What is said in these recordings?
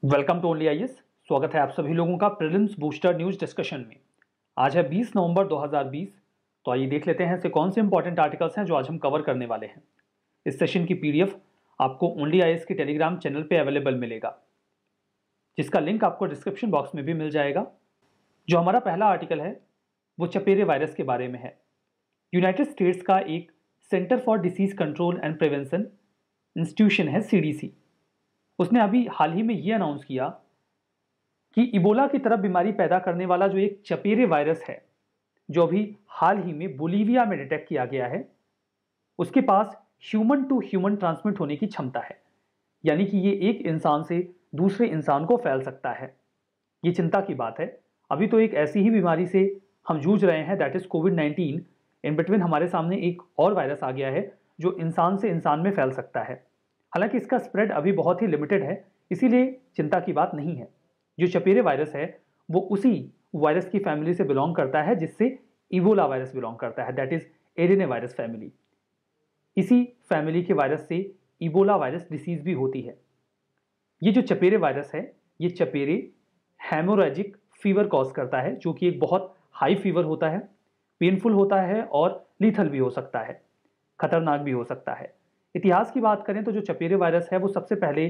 Welcome to only IAS. स्वागत है आप सभी लोगों का प्रीलिम्स बूस्टर न्यूज डिस्कशन में। आज है 20 नवंबर 2020। तो आइए देख लेते हैं ऐसे कौन से इंपॉर्टेंट आर्टिकल्स हैं जो आज हम कवर करने वाले हैं। इस सेशन की पीडीएफ आपको ओनली आईएएस के टेलीग्राम चैनल पे अवेलेबल मिलेगा, जिसका लिंक आपको डिस्क्रिप्शन बॉक्स में भी मिल जाएगा। जो हमारा पहला आर्टिकल है वो चपेरे वायरस के बारे में है। यूनाइटेड स्टेट्स का एक centre for disease control and prevention institution है CDC। उसने अभी हाल ही में ये अनाउंस किया कि इबोला की तरह बीमारी पैदा करने वाला जो एक चपेरे वायरस है, जो अभी हाल ही में बोलीविया में डिटेक्ट किया गया है, उसके पास ह्यूमन टू ह्यूमन ट्रांसमिट होने की क्षमता है। यानी कि ये एक इंसान से दूसरे इंसान को फैल सकता है। ये चिंता की बात है। अभी तो एक ऐसी ही बीमारी से हम जूझ रहे हैं, that is covid. In between हमारे सामने एक और वायरस आ गया है जो इंसान से इंसान में फैल सकता है। हालांकि इसका स्प्रेड अभी बहुत ही लिमिटेड है, इसीलिए चिंता की बात नहीं है। जो चपेरे वायरस है वो उसी वायरस की फैमिली से बिलोंग करता है जिससे इबोला वायरस बिलोंग करता है, that is adeno virus family. इसी फैमिली के वायरस से इबोला वायरस डिसीज भी होती है। ये जो चपेरे वायरस है, ये चपेरे हेमोरेजिक फीवर कॉज करता है, जो कि एक बहुत हाई फीवर होता है, पेनफुल होता है और लीथल भी हो सकता है, खतरनाक भी हो सकता है। इतिहास की बात करें तो जो चपेरे वायरस है वो सबसे पहले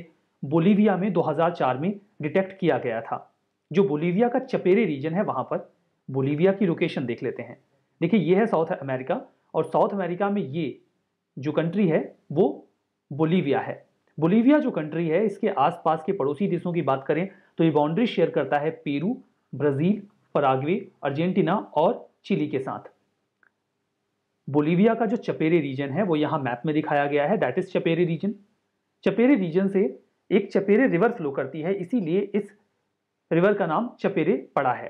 बोलीविया में 2004 में डिटेक्ट किया गया था। जो बोलीविया का चपेरे रीजन है, वहां पर बोलीविया की लोकेशन देख लेते हैं। देखिए ये है साउथ अमेरिका, और साउथ अमेरिका में ये जो कंट्री है वो बोलीविया है। बोलीविया जो कंट्री है, इसके आसपास के पड़ोसी देशों की बात करें तो ये बाउंड्री शेयर करता है पेरू, ब्राजील, पराग्वे, अर्जेंटीना और चिली के साथ। बोलीविया का जो चपेरे रीजन है वो यहां मैप में दिखाया गया है, दैट इज चपेरे रीजन। चपेरे रीजन से एक चपेरे रिवर फ्लो करती है, इसीलिए इस रिवर का नाम चपेरे पड़ा है।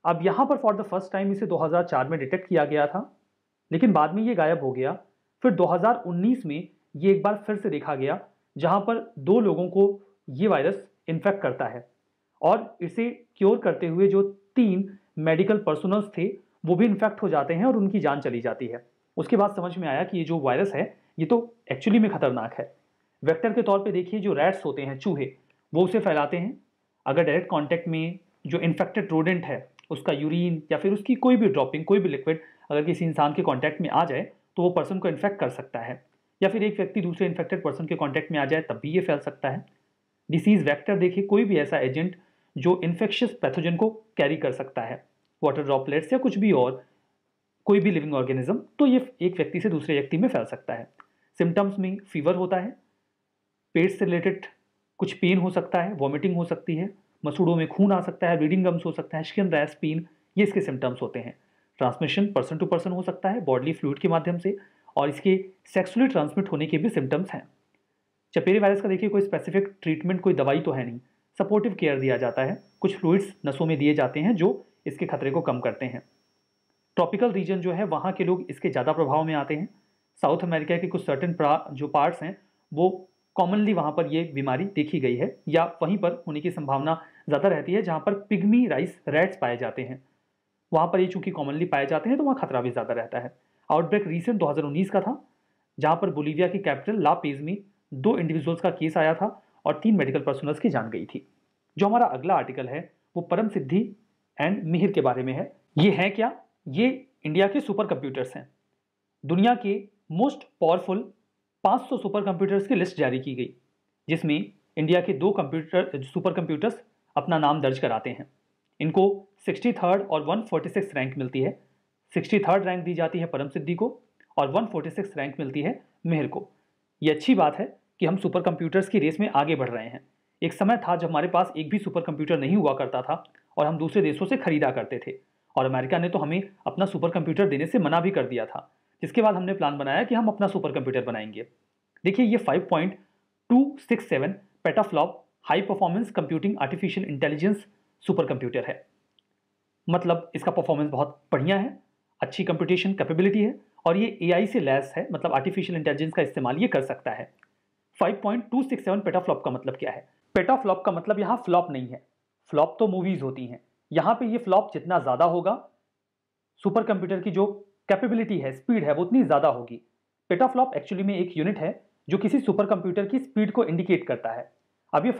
अब यहां पर फॉर द फर्स्ट टाइम इसे 2004 में डिटेक्ट किया गया था, लेकिन बाद में ये गायब हो गया। फिर 2019 में ये एक बार फिर से देखा गया, जहां पर 2 लोगों को ये वायरस इन्फेक्ट करता है, और इसे क्योर करते हुए जो 3 मेडिकल पर्सनल्स थे वो भी इन्फेक्ट हो जाते हैं और उनकी जान चली जाती है। उसके बाद समझ में आया कि ये जो वायरस है ये तो एक्चुअली में खतरनाक है। वेक्टर के तौर पे देखिए, जो रैट्स होते हैं, चूहे, वो उसे फैलाते हैं। अगर डायरेक्ट कांटेक्ट में जो इन्फेक्टेड रोडेंट है उसका यूरिन या फिर उसकी कोई भी ड्रॉपिंग, कोई भी लिक्विड अगर किसी इंसान के कांटेक्ट में आ जाए तो वो पर्सन को इन्फेक्ट कर सकता है, या फिर एक व्यक्ति दूसरे इन्फेक्टेड पर्सन के कांटेक्ट में आ जाए तब भी ये फैल सकता है। डिसीज वेक्टर देखिए, कोई भी ऐसा एजेंट जो इन्फेक्शियस पैथोजन को कैरी कर सकता है, वाटर ड्रॉपलेट्स या कुछ भी और, कोई भी लिविंग ऑर्गेनिज्म, तो ये एक व्यक्ति से दूसरे व्यक्ति में फैल सकता है। सिम्टम्स में फीवर होता है, पेट से रिलेटेड कुछ पेन हो सकता है, वॉमिटिंग हो सकती है, मसूड़ों में खून आ सकता है, ब्लीडिंग गम्स हो सकता है, स्किन रैश, पेन, ये इसके सिम्टम्स होते हैं। ट्रांसमिशन पर्सन टू पर्सन हो सकता है बॉडली फ्लूइड के माध्यम से, और इसके सेक्सुअली ट्रांसमिट होने के भी सिम्टम्स हैं। चपेरे वायरस का देखिए कोई स्पेसिफिक ट्रीटमेंट, कोई दवाई तो है नहीं, सपोर्टिव केयर दिया जाता है, कुछ फ्लूइड्स नसों में दिए जाते हैं जो इसके खतरे को कम करते हैं। ट्रॉपिकल रीजन जो है वहाँ के लोग इसके ज़्यादा प्रभाव में आते हैं। साउथ अमेरिका के कुछ सर्टेन जो पार्ट्स हैं वो कॉमनली वहाँ पर ये बीमारी देखी गई है, या वहीं पर होने की संभावना ज़्यादा रहती है जहाँ पर पिग्मी राइस रैट्स पाए जाते हैं। वहाँ पर ये चूंकि कॉमनली पाए जाते हैं तो वहाँ खतरा भी ज़्यादा रहता है। आउटब्रेक रिसेंट 2019 का था, जहाँ पर बोलीविया की कैपिटल ला पेज में 2 इंडिविजुअल्स का केस आया था और 3 मेडिकल पर्सनल्स की जान गई थी। जो हमारा अगला आर्टिकल है वो परम सिद्धि एंड मिहिर के बारे में है। ये है क्या? ये इंडिया के सुपर कंप्यूटर्स हैं। दुनिया के मोस्ट पावरफुल 500 सुपर कंप्यूटर्स की लिस्ट जारी की गई, जिसमें इंडिया के 2 सुपर कंप्यूटर्स अपना नाम दर्ज कराते हैं। इनको 63rd और 146 रैंक मिलती है। 63rd रैंक दी जाती है परम सिद्धि को और 146 रैंक मिलती है मिहिर को। ये अच्छी बात है कि हम सुपर कंप्यूटर्स की रेस में आगे बढ़ रहे हैं। एक समय था जब हमारे पास एक भी सुपर कंप्यूटर नहीं हुआ करता था और हम दूसरे देशों से खरीदा करते थे, और अमेरिका ने तो हमें अपना सुपर कंप्यूटर देने से मना भी कर दिया था, जिसके बाद हमने प्लान बनाया कि हम अपना सुपर कंप्यूटर बनाएंगे। देखिए ये 5.267 petaflop high performance computing artificial intelligence super computer है। मतलब इसका परफॉर्मेंस बहुत बढ़िया है, अच्छी कंप्यूटेशन कैपेबिलिटी है, और ये एआई से लैस है, मतलब आर्टिफिशियल इंटेलिजेंस का इस्तेमाल ये कर सकता है। 5.267 पेटाफ्लॉप का मतलब क्या है? पेटाफ्लॉप का मतलब यहाँ फ्लॉप नहीं है, फ्लॉप तो मूवीज होती हैं, यहाँ पे ये फ्लॉप जितना ज़्यादा होगा, सुपर कंप्यूटर की जो कैपेबिलिटी है, स्पीड है, वो उतनी ज़्यादा होगी। पेटाफ्लॉप एक्चुअली में एक यूनिट है जो किसी सुपर कंप्यूटर की स्पीड को इंडिकेट करता है। अब ये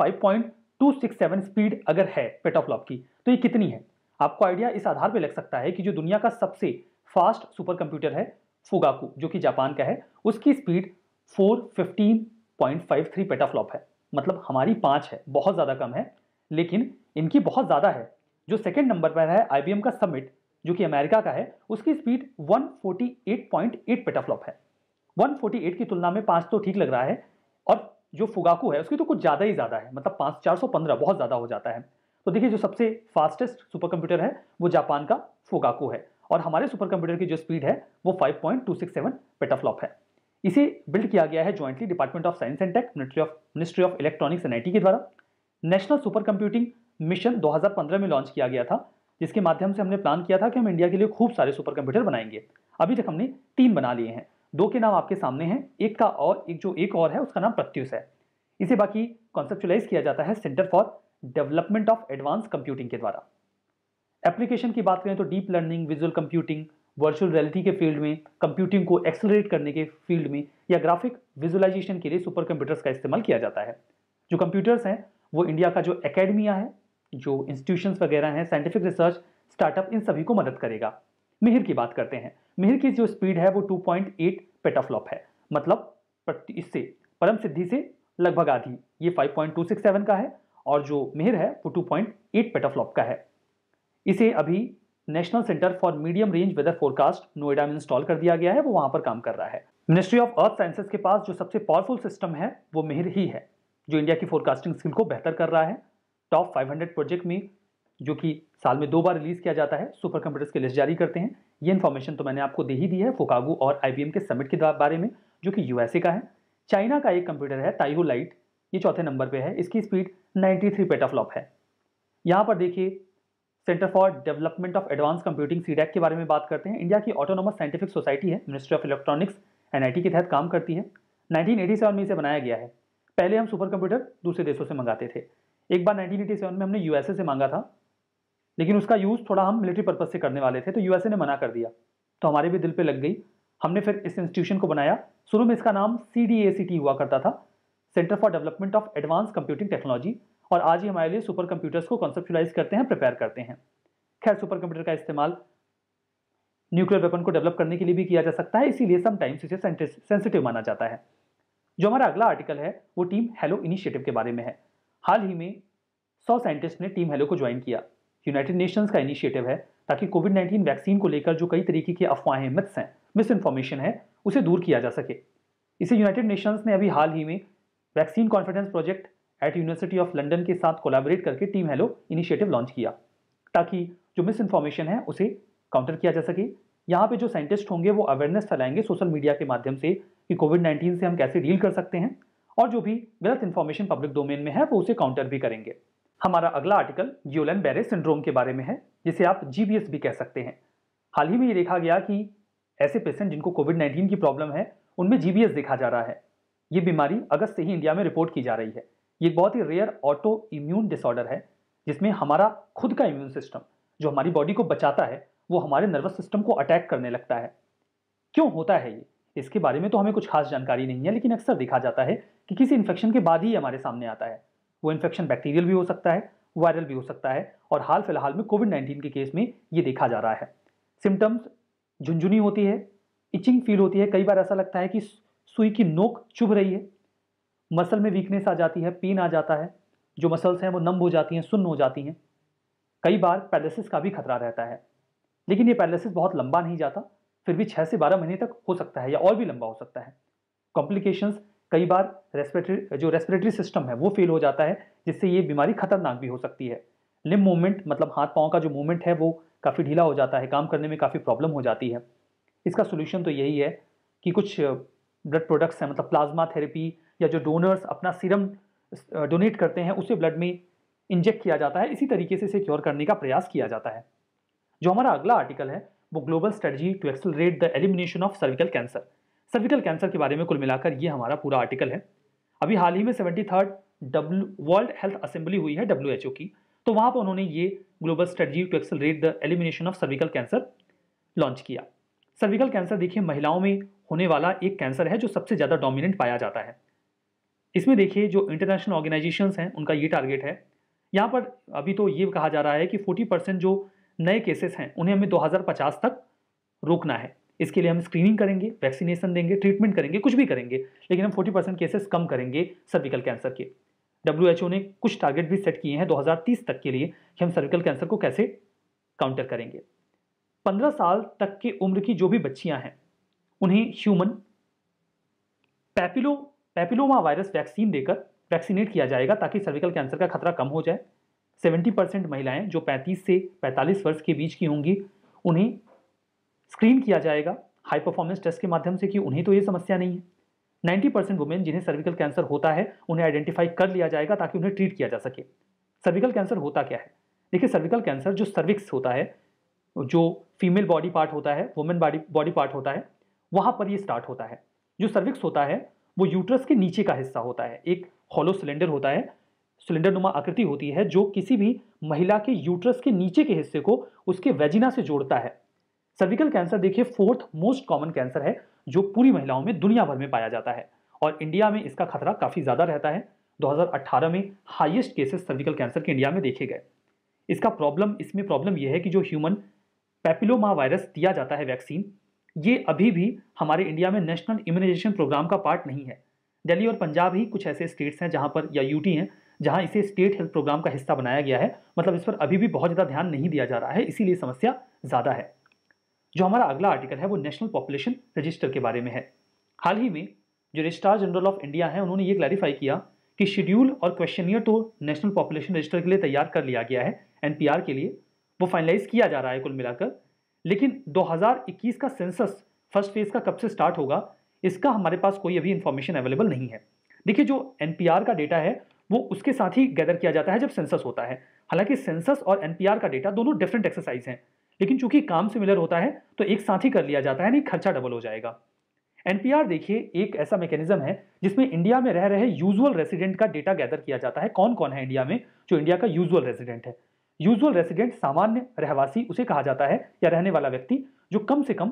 5.267 स्पीड अगर है पेटाफ्लॉप की, तो ये कितनी है? आपको आइडिया इस आधार पे लग सकता है कि जो दुनिया का सबसे फास्ट सुपर कंप्यूटर है फुगाकू, जो कि जापान का है, उसकी स्पीड 415.53 पेटाफ्लॉप है। मतलब हमारी 5 है, बहुत ज़्यादा कम है, लेकिन इनकी बहुत ज़्यादा है। जो सेकेंड नंबर पर है IBM का समिट, जो कि अमेरिका का है, उसकी स्पीड 148.8 पेटाफ्लॉप है। 148 की तुलना में 5 तो ठीक लग रहा है, और जो फुगाकू है उसकी तो कुछ ज़्यादा ही ज़्यादा है, मतलब 415 बहुत ज़्यादा हो जाता है। तो देखिए, जो सबसे फास्टेस्ट सुपर कंप्यूटर है वो जापान का फुगाकू है, और हमारे सुपर कंप्यूटर की जो स्पीड है वो 5.267 पेटाफ्लॉप है। इसे बिल्ड किया गया है jointly department of science and tech, ministry of electronics and IT के द्वारा। नेशनल सुपर कंप्यूटिंग मिशन 2015 में लॉन्च किया गया था, जिसके माध्यम से हमने प्लान किया था कि हम इंडिया के लिए खूब सारे सुपर कंप्यूटर बनाएंगे। अभी तक हमने 3 बना लिए हैं, 2 के नाम आपके सामने हैं, एक और है उसका नाम प्रत्युष है। इसे बाकी कॉन्सेप्चुलाइज किया जाता है centre for development of advance computing के द्वारा। एप्लीकेशन की बात करें तो deep learning, visual computing, virtual reality के फील्ड में, कंप्यूटिंग को एक्सेलरेट करने के फील्ड में, या ग्राफिक विजुअलाइजेशन के लिए सुपर कंप्यूटर्स का इस्तेमाल किया जाता है। जो कंप्यूटर्स हैं वो इंडिया का जो एकेडमिया है, जो इंस्टीट्यूशंस वगैरह हैं, साइंटिफिक रिसर्च, स्टार्टअप, इन सभी को मदद करेगा। मिहिर की बात करते हैं। मिहिर की जो स्पीड है वो 2.8 पेटाफ्लॉप है, मतलब इससे परम सिद्धि से लगभग आधी। ये 5.267 का है, और जो मिहिर है वो 2.8 पेटाफ्लॉप का है। इसे अभी national centre for medium range weather forecast Noida में इंस्टॉल कर दिया गया है, वो वहां पर काम कर रहा है। मिनिस्ट्री ऑफ अर्थ साइंसेज के पास जो सबसे पावरफुल सिस्टम है वो मिहिर ही है, जो इंडिया की फोरकास्टिंग स्किल को बेहतर कर रहा है। टॉप 500 प्रोजेक्ट में, जो कि साल में 2 बार रिलीज किया जाता है, सुपर कंप्यूटर्स की लिस्ट जारी करते हैं। ये इन्फॉर्मेशन तो मैंने आपको दे ही दी है फुकागू और IBM के समिट के बारे में, जो कि USA का है। चाइना का एक कंप्यूटर है ताइहू लाइट, ये चौथे नंबर पे है, इसकी स्पीड 93 पेटाफ्लॉप है। यहाँ पर देखिए, centre for development of advance computing CDAC के बारे में बात करते हैं। इंडिया की ऑटोनोमस साइंटिफिक सोसाइटी है, ministry of electronics and IT के तहत काम करती है। 1987 में इसे बनाया गया है। पहले हम सुपर कंप्यूटर दूसरे देशों से मंगाते थे। एक बार 1987 में हमने USA से मांगा था, लेकिन उसका यूज़ थोड़ा हम मिलिट्री पर्पज से करने वाले थे, तो USA ने मना कर दिया, तो हमारे भी दिल पे लग गई। हमने फिर इस इंस्टीट्यूशन को बनाया। शुरू में इसका नाम CDACT हुआ करता था, centre for development of advance computing technology, और आज ही हमारे लिए सुपर कंप्यूटर्स को कॉन्सेप्चुलाइज करते हैं, प्रिपेयर करते हैं। खैर, सुपर कंप्यूटर का इस्तेमाल न्यूक्लियर वेपन को डेवलप करने के लिए भी किया जा सकता है, इसीलिए समटाइम्स इसे सेंसिटिव माना जाता है। जो हमारा अगला आर्टिकल है वो टीम हेलो इनिशिएटिव के बारे में है। हाल ही में 100 साइंटिस्ट ने टीम हेलो को ज्वाइन किया। यूनाइटेड नेशंस का इनिशिएटिव है, ताकि कोविड-19 वैक्सीन को लेकर जो कई तरीके की अफवाहें, मिथ्स हैं, मिस इन्फॉर्मेशन है, उसे दूर किया जा सके। इसे यूनाइटेड नेशंस ने अभी हाल ही में vaccine confidence project at university of London के साथ कोलैबोरेट करके टीम हेलो इनिशिएटिव लॉन्च किया, ताकि जो मिस इन्फॉर्मेशन है उसे काउंटर किया जा सके। यहाँ पे जो साइंटिस्ट होंगे वो अवेयरनेस फैलाएंगे सोशल मीडिया के माध्यम से कि कोविड-19 से हम कैसे डील कर सकते हैं, और जो भी गलत इन्फॉर्मेशन पब्लिक डोमेन में है वो उसे काउंटर भी करेंगे। हमारा अगला आर्टिकल ग्यूलेन बेरे सिंड्रोम के बारे में है, जिसे आप GBS भी कह सकते हैं। हाल ही में ये देखा गया कि ऐसे पेशेंट जिनको कोविड-19 की प्रॉब्लम है उनमें GBS देखा जा रहा है। ये बीमारी अगस्त से ही इंडिया में रिपोर्ट की जा रही है। ये एक बहुत ही रेयर ऑटो इम्यून डिसऑर्डर है, जिसमें हमारा खुद का इम्यून सिस्टम जो हमारी बॉडी को बचाता है वो हमारे नर्वस सिस्टम को अटैक करने लगता है। क्यों होता है ये, इसके बारे में तो हमें कुछ खास जानकारी नहीं है, लेकिन अक्सर देखा जाता है कि किसी इन्फेक्शन के बाद ही हमारे सामने आता है। वो इन्फेक्शन बैक्टीरियल भी हो सकता है, वायरल भी हो सकता है, और हाल फिलहाल में कोविड-19 के केस में ये देखा जा रहा है। सिम्टम्स झुनझुनी होती है, इचिंग फील होती है, कई बार ऐसा लगता है कि सुई की नोक चुभ रही है, मसल में वीकनेस आ जाती है, पेन आ जाता है, जो मसल्स हैं वो नम हो जाती हैं, सुन्न हो जाती हैं। कई बार पैरालिसिस का भी खतरा रहता है, लेकिन ये पैरालिसिस बहुत लंबा नहीं जाता, फिर भी 6 से 12 महीने तक हो सकता है या और भी लंबा हो सकता है। कॉम्प्लिकेशंस, कई बार रेस्पिरेटरी सिस्टम है वो फेल हो जाता है, जिससे ये बीमारी खतरनाक भी हो सकती है। लिम्ब मूवमेंट, मतलब हाथ पाँव का जो मूवमेंट है वो काफ़ी ढीला हो जाता है, काम करने में काफ़ी प्रॉब्लम हो जाती है। इसका सोल्यूशन तो यही है कि कुछ ब्लड प्रोडक्ट्स हैं, मतलब प्लाज्मा थेरेपी, या जो डोनर्स अपना सीरम डोनेट करते हैं उसे ब्लड में इंजेक्ट किया जाता है। इसी तरीके से इसे क्योर करने का प्रयास किया जाता है। जो हमारा अगला आर्टिकल है वो global strategy to accelerate the elimination of cervical cancer. Cervical cancer के बारे में कुल मिलाकर ये हमारा पूरा आर्टिकल है। अभी हाल ही में 73rd वर्ल्ड हेल्थ असेंबली हुई है WHO की, तो वहां पर उन्होंने ये global strategy to accelerate the elimination of cervical cancer launch किया। सर्विकल कैंसर देखिए महिलाओं में होने वाला एक कैंसर है जो सबसे ज़्यादा डोमिनेंट पाया जाता है। इसमें देखिए जो इंटरनेशनल ऑर्गेनाइजेशंस हैं उनका ये टारगेट है। यहाँ पर अभी तो ये कहा जा रहा है कि 40% जो नए केसेस हैं उन्हें हमें 2050 तक रोकना है। इसके लिए हम स्क्रीनिंग करेंगे, वैक्सीनेशन देंगे, ट्रीटमेंट करेंगे, कुछ भी करेंगे, लेकिन हम 40% केसेस कम करेंगे सर्विकल कैंसर के। WHO ने कुछ टारगेट भी सेट किए हैं 2030 तक के लिए कि हम सर्विकल कैंसर को कैसे काउंटर करेंगे। 15 साल तक की उम्र की जो भी बच्चियां हैं उन्हें ह्यूमन पैपिलोमा वायरस वैक्सीन देकर वैक्सीनेट किया जाएगा ताकि सर्विकल कैंसर का खतरा कम हो जाए। 70% महिलाएं जो 35 से 45 वर्ष के बीच की होंगी उन्हें स्क्रीन किया जाएगा हाई परफॉर्मेंस टेस्ट के माध्यम से कि उन्हें तो ये समस्या नहीं है। 90% वुमेन जिन्हें सर्विकल कैंसर होता है उन्हें आइडेंटिफाई कर लिया जाएगा ताकि उन्हें ट्रीट किया जा सके। सर्विकल कैंसर होता क्या है? देखिए, सर्विकल कैंसर जो सर्विक्स होता है, जो फीमेल बॉडी पार्ट होता है, वुमेन बॉडी पार्ट होता है, वहां पर ये स्टार्ट होता है। जो सर्विक्स होता है वो यूट्रस के नीचे का हिस्सा होता है। एक हॉलो सिलेंडर होता है, सिलेंडर नुमा आकृति होती है जो किसी भी महिला के यूट्रस के नीचे के हिस्से को उसके वेजिना से जोड़ता है। सर्विकल कैंसर देखिए 4th मोस्ट कॉमन कैंसर है जो पूरी महिलाओं में दुनिया भर में पाया जाता है और इंडिया में इसका खतरा काफी ज्यादा रहता है। 2018 में हाईएस्ट केसेस सर्विकल कैंसर के इंडिया में देखे गए। इसमें प्रॉब्लम यह है कि जो ह्यूमन पैपिलोमा वायरस दिया जाता है वैक्सीन, ये अभी भी हमारे इंडिया में नेशनल इम्यूनाइजेशन प्रोग्राम का पार्ट नहीं है। दिल्ली और पंजाब ही कुछ ऐसे स्टेट्स हैं जहां पर, या यूटी हैं, जहां इसे स्टेट हेल्थ प्रोग्राम का हिस्सा बनाया गया है। मतलब इस पर अभी भी बहुत ज्यादा ध्यान नहीं दिया जा रहा है, इसीलिए समस्या ज्यादा है। जो हमारा अगला आर्टिकल है वो नेशनल पॉपुलेशन रजिस्टर के बारे में है। हाल ही में जो रजिस्ट्रार जनरल ऑफ इंडिया है उन्होंने ये क्लैरिफाई किया कि शेड्यूल और क्वेश्चनियर तो नेशनल पॉपुलेशन रजिस्टर के लिए तैयार कर लिया गया है, एनपीआर के लिए वो फाइनलाइज किया जा रहा है कुल मिलाकर, लेकिन 2021 का सेंसस फर्स्ट फेज का कब से स्टार्ट होगा इसका हमारे पास कोई अभी इंफॉर्मेशन अवेलेबल नहीं है। देखिए, जो एनपीआर का डेटा है वो उसके साथ ही गैदर किया जाता है जब सेंसस होता है। हालांकि सेंसस और एनपीआर का डेटा दोनों डिफरेंट एक्सरसाइज हैं, लेकिन चूंकि काम सिमिलर होता है तो एक साथ ही कर लिया जाता है, नहीं खर्चा डबल हो जाएगा। एनपीआर देखिए एक ऐसा मैकेनिज्म है जिसमें इंडिया में रह रहे यूजुअल रेसिडेंट का डेटा गैदर किया जाता है। कौन कौन है इंडिया में जो इंडिया का यूजुअल रेसिडेंट है? यूजुअल रेसिडेंट सामान्य रहवासी उसे कहा जाता है, या रहने वाला व्यक्ति जो कम से कम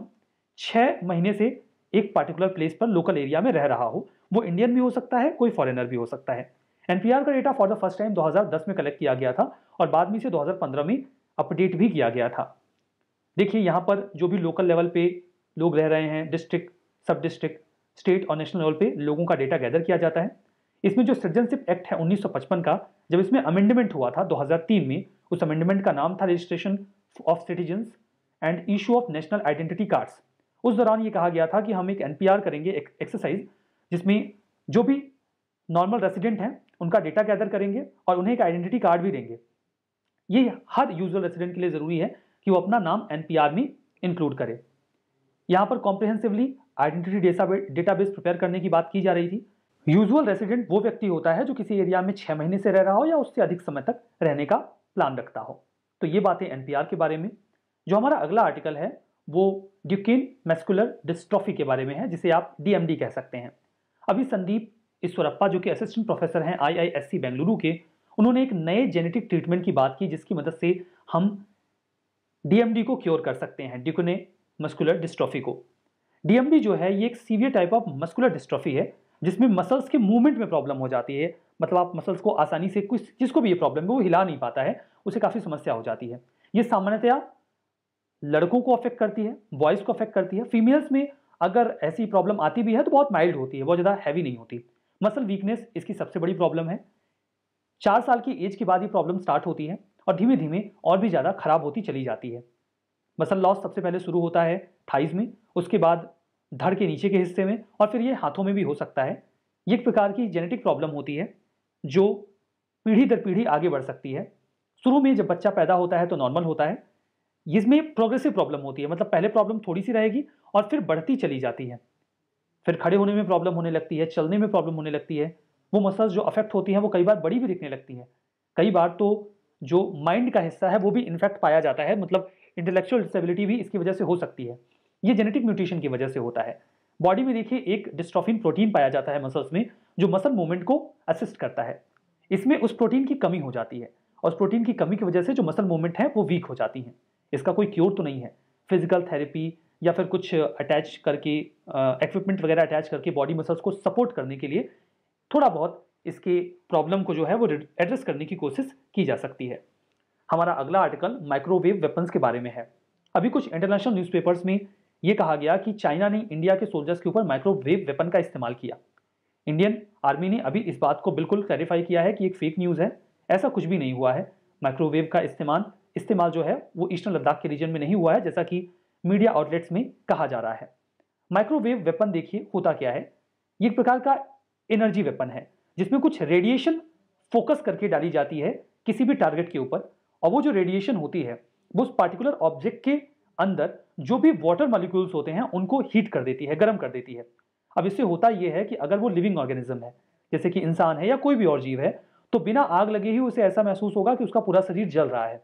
6 महीने से एक पार्टिकुलर प्लेस पर लोकल एरिया में रह रहा हो। वो इंडियन भी हो सकता है, कोई फॉरेनर भी हो सकता है। एनपीआर का data for the first time 2010 में कलेक्ट किया गया था और बाद में इसे 2015 में अपडेट भी किया गया था। देखिए, यहाँ पर जो भी लोकल लेवल पे लोग रह रहे हैं, डिस्ट्रिक्ट, सब डिस्ट्रिक्ट, स्टेट और नेशनल लेवल पे लोगों का डेटा गैदर किया जाता है। इसमें जो सिटीजनशिप एक्ट है 1955 का, जब इसमें अमेंडमेंट हुआ था 2003 में, उस अमेंडमेंट का नाम था registration of citizens and issue of national identity cards. उस दौरान ये कहा गया था कि हम एक एनपीआर करेंगे, एक्सरसाइज, जिसमें जो भी नॉर्मल रेसिडेंट हैं उनका डेटा गैदर करेंगे और उन्हें एक आइडेंटिटी कार्ड भी देंगे। ये हर यूजुअल रेसिडेंट के लिए जरूरी है कि वो अपना नाम एनपीआर में इंक्लूड करे। यहां पर कॉम्प्रिहेंसिवली आइडेंटिटी डेटाबेस प्रिपेयर करने की बात की जा रही थी। यूजुअल रेसिडेंट वो व्यक्ति होता है जो किसी एरिया में 6 महीने से रह रहा हो या उससे अधिक समय तक रहने का प्लान रखता हो। तो ये बातें एनपीआर के बारे में। जो हमारा अगला आर्टिकल है वो ड्यूकेन मस्कुलर डिस्ट्रॉफी के बारे में है, जिसे आप डीएमडी कह सकते हैं। अभी संदीप ईश्वरप्पा जो कि असिस्टेंट प्रोफेसर हैं IISc बेंगलुरु के, उन्होंने एक नए जेनेटिक ट्रीटमेंट की बात की जिसकी मदद से हम डीएमडी को क्योर कर सकते हैं, ड्यूकेन मस्कुलर डिस्ट्रॉफी को। डीएमडी जो है ये एक severe type of muscular dystrophy है जिसमें मसल्स के मूवमेंट में प्रॉब्लम हो जाती है। मतलब आप मसल्स को आसानी से, कुछ जिसको भी ये प्रॉब्लम है वो हिला नहीं पाता है, उसे काफी समस्या हो जाती है। ये सामान्यतया लड़कों को अफेक्ट करती है, बॉयज को अफेक्ट करती है। फीमेल्स में अगर ऐसी प्रॉब्लम आती भी है तो बहुत माइल्ड होती है, बहुत ज्यादा हैवी नहीं होती। मसल वीकनेस इसकी सबसे बड़ी प्रॉब्लम है। 4 साल की एज के बाद ये प्रॉब्लम स्टार्ट होती है और धीमे धीमे और भी ज्यादा खराब होती चली जाती है। मसल लॉस सबसे पहले शुरू होता है थाइज में, उसके बाद धड़ के नीचे के हिस्से में, और फिर ये हाथों में भी हो सकता है। ये एक प्रकार की जेनेटिक प्रॉब्लम होती है जो पीढ़ी दर पीढ़ी आगे बढ़ सकती है। शुरू में जब बच्चा पैदा होता है तो नॉर्मल होता है। इसमें प्रोग्रेसिव प्रॉब्लम होती है, मतलब पहले प्रॉब्लम थोड़ी सी रहेगी और फिर बढ़ती चली जाती है। फिर खड़े होने में प्रॉब्लम होने लगती है, चलने में प्रॉब्लम होने लगती है। वो मसल्स जो अफेक्ट होती हैं वो कई बार बड़ी भी दिखने लगती है। कई बार तो जो माइंड का हिस्सा है वो भी इन्फेक्ट पाया जाता है, मतलब इंटेलेक्चुअल डिसेबिलिटी भी इसकी वजह से हो सकती है। ये जेनेटिक म्यूटेशन की वजह से होता है। बॉडी में देखिए एक डिस्ट्रोफिन प्रोटीन पाया जाता है मसल्स में, जो मसल मूवमेंट को असिस्ट करता है। इसमें उस प्रोटीन की कमी हो जाती है और उस प्रोटीन की कमी की वजह से जो मसल मूवमेंट है वो वीक हो जाती है। इसका कोई क्योर तो नहीं है। फिजिकल थेरेपी या फिर कुछ अटैच करके इक्विपमेंट वगैरह अटैच करके बॉडी मसल्स को सपोर्ट करने के लिए थोड़ा बहुत इसके प्रॉब्लम को जो है वो एड्रेस करने की कोशिश की जा सकती है। हमारा अगला आर्टिकल माइक्रोवेव वेपन्स के बारे में है। अभी कुछ इंटरनेशनल न्यूज़पेपर्स में यह कहा गया कि चाइना ने इंडिया के सोल्जर्स के ऊपर माइक्रोवेव वेपन का इस्तेमाल किया। इंडियन आर्मी ने अभी इस बात को बिल्कुल क्लैरिफाई किया है कि एक फेक न्यूज़ है, ऐसा कुछ भी नहीं हुआ है। माइक्रोवेव का इस्तेमाल जो है वो ईस्टर्न लद्दाख के रीजन में नहीं हुआ है, जैसा कि मीडिया आउटलेट्स में कहा जा रहा है। माइक्रोवेव वेपन देखिए होता क्या है, ये एक प्रकार का एनर्जी वेपन है जिसमें कुछ रेडिएशन फोकस करके डाली जाती है किसी भी टारगेट के ऊपर, और वो जो रेडिएशन होती है वो उस पार्टिकुलर ऑब्जेक्ट के अंदर जो भी वाटर मॉलिक्यूल्स होते हैं उनको हीट कर देती है, गर्म कर देती है। अब इससे होता यह है कि अगर वो लिविंग ऑर्गेनिज्म है, जैसे कि इंसान है या कोई भी और जीव है, तो बिना आग लगे ही उसे ऐसा महसूस होगा कि उसका पूरा शरीर जल रहा है।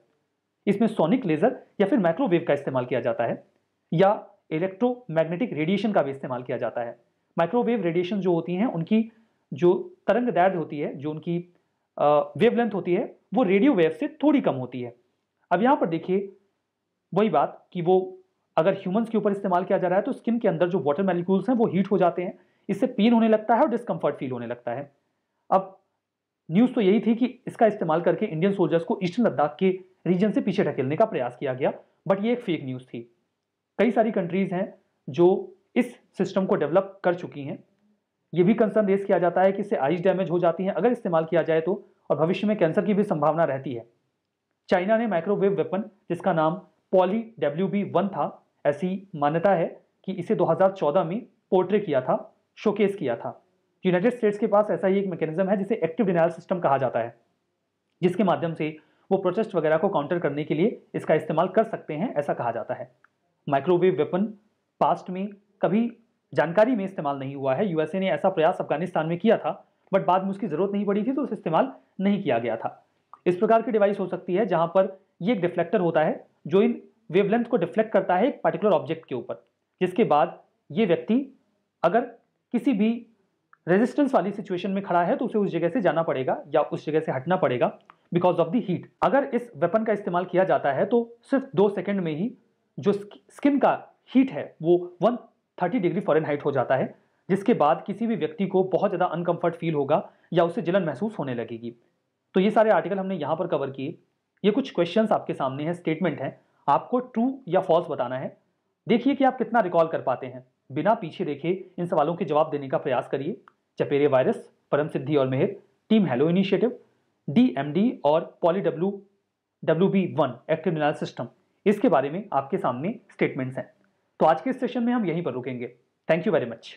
इसमें सोनिक लेजर या फिर माइक्रोवेव का इस्तेमाल किया जाता है, या इलेक्ट्रोमैग्नेटिक रेडिएशन का भी इस्तेमाल किया जाता है। माइक्रोवेव रेडिएशन जो होती हैं उनकी जो तरंग दैर्ध्य होती है, जो उनकी वेवलेंथ होती है, वो रेडियो वेव से थोड़ी कम होती है। अब यहां पर देखिए वही बात कि वो अगर ह्यूमंस के ऊपर इस्तेमाल किया जा रहा है तो स्किन के अंदर जो वाटर मॉलिक्यूल्स हैं वो हीट हो जाते हैं, इससे पेन होने लगता है और डिस्कंफर्ट फील होने लगता है। अब न्यूज़ तो यही थी कि इसका इस्तेमाल करके इंडियन सोल्जर्स को ईस्टर्न लद्दाख के रीजन से पीछे ढकेलने का प्रयास किया गया, बट ये एक फेक न्यूज़ थी। कई सारी कंट्रीज हैं जो इस सिस्टम को डेवलप कर चुकी हैं। ये भी कंसर्न रेज किया जाता है कि इससे आइज डैमेज हो जाती है अगर इस्तेमाल किया जाए तो, और भविष्य में कैंसर की भी संभावना रहती है। चाइना ने माइक्रोवेव वेपन जिसका नाम पॉली WB1 था, ऐसी मान्यता है कि इसे 2014 में पोर्ट्रे किया था, शोकेस किया था। यूनाइटेड स्टेट्स के पास ऐसा ही एक मैकेनिज्म है जिसे एक्टिव डिनायल सिस्टम कहा जाता है, जिसके माध्यम से वो प्रोटेस्ट वगैरह को काउंटर करने के लिए इसका इस्तेमाल कर सकते हैं, ऐसा कहा जाता है। माइक्रोवेव वेपन पास्ट में कभी जानकारी में इस्तेमाल नहीं हुआ है। यूएसए ने ऐसा प्रयास अफगानिस्तान में किया था, बट बाद में उसकी जरूरत नहीं पड़ी थी तो उसे इस्तेमाल नहीं किया गया था। इस प्रकार की डिवाइस हो सकती है जहां पर ये एक डिफ्लेक्टर होता है जो इन वेवलेंथ को डिफ्लेक्ट करता है एक पर्टिकुलर ऑब्जेक्ट के ऊपर, जिसके बाद ये व्यक्ति अगर किसी भी रेजिस्टेंस वाली सिचुएशन में खड़ा है तो उसे उस जगह से जाना पड़ेगा या उस जगह से हटना पड़ेगा बिकॉज ऑफ द हीट। अगर इस वेपन का इस्तेमाल किया जाता है तो सिर्फ 2 सेकंड में ही जो स्किन का हीट है वो 130 डिग्री फ़ारेनहाइट हो जाता है, जिसके बाद किसी भी व्यक्ति को बहुत ज़्यादा अनकंफर्ट फील होगा या उसे जलन महसूस होने लगेगी। तो ये सारे आर्टिकल हमने यहाँ पर कवर किए। ये कुछ क्वेश्चंस आपके सामने हैं, स्टेटमेंट है, आपको ट्रू या फॉल्स बताना है। देखिए कि आप कितना रिकॉल कर पाते हैं। बिना पीछे देखे इन सवालों के जवाब देने का प्रयास करिए। चपेरे वायरस, परम सिद्धि और मेहर, टीम हेलो इनिशिएटिव, DMD और poly WB1 active denial system, इसके बारे में आपके सामने स्टेटमेंट्स हैं। तो आज के इस सेशन में हम यहीं पर रुकेंगे। Thank you very much.